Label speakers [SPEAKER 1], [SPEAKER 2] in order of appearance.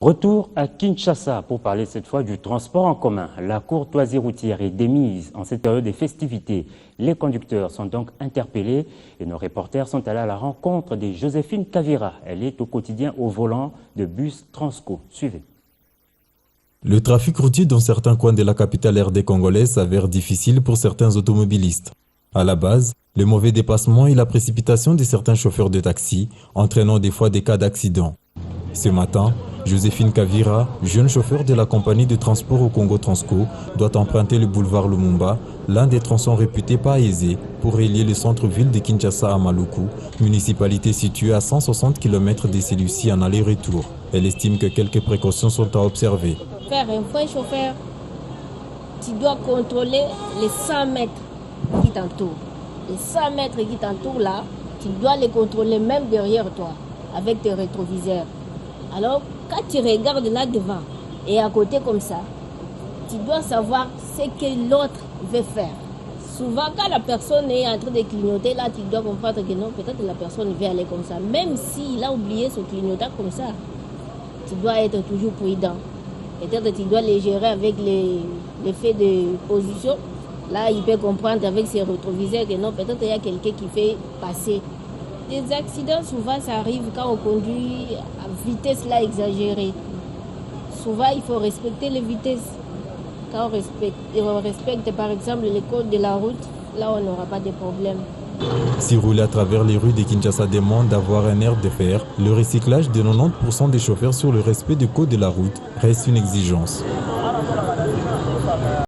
[SPEAKER 1] Retour à Kinshasa pour parler cette fois du transport en commun. La courtoisie routière est démise en cette période des festivités. Les conducteurs sont donc interpellés et nos reporters sont allés à la rencontre de Joséphine Kavira. Elle est au quotidien au volant de bus Transco. Suivez.
[SPEAKER 2] Le trafic routier dans certains coins de la capitale RD congolaise s'avère difficile pour certains automobilistes. À la base, le mauvais dépassement et la précipitation de certains chauffeurs de taxi, entraînant des fois des cas d'accident. Ce matin, Joséphine Kavira, jeune chauffeur de la compagnie de transport au Congo Transco, doit emprunter le boulevard Lumumba, l'un des tronçons réputés pas aisés, pour relier le centre-ville de Kinshasa à Maluku, municipalité située à 160 km de celui-ci en aller-retour. Elle estime que quelques précautions sont à observer.
[SPEAKER 3] Faire un vrai chauffeur, tu dois contrôler les 100 mètres qui t'entourent. Les 100 mètres qui t'entourent là, tu dois les contrôler même derrière toi, avec tes rétroviseurs. Alors, quand tu regardes là devant et à côté comme ça, tu dois savoir ce que l'autre veut faire. Souvent, quand la personne est en train de clignoter, là, tu dois comprendre que non, peut-être la personne veut aller comme ça. Même s'il a oublié son clignotant comme ça, tu dois être toujours prudent. Peut-être tu dois les gérer avec l'effet de position. Là, il peut comprendre avec ses rétroviseurs que non, peut-être il y a quelqu'un qui fait passer. Des accidents, souvent, ça arrive quand on conduit à vitesse là exagérée. Souvent, il faut respecter les vitesses. Quand on respecte, par exemple, les codes de la route, là, on n'aura pas de problème.
[SPEAKER 2] Si rouler à travers les rues de Kinshasa demande d'avoir un air de fer, le recyclage de 90% des chauffeurs sur le respect des codes de la route reste une exigence.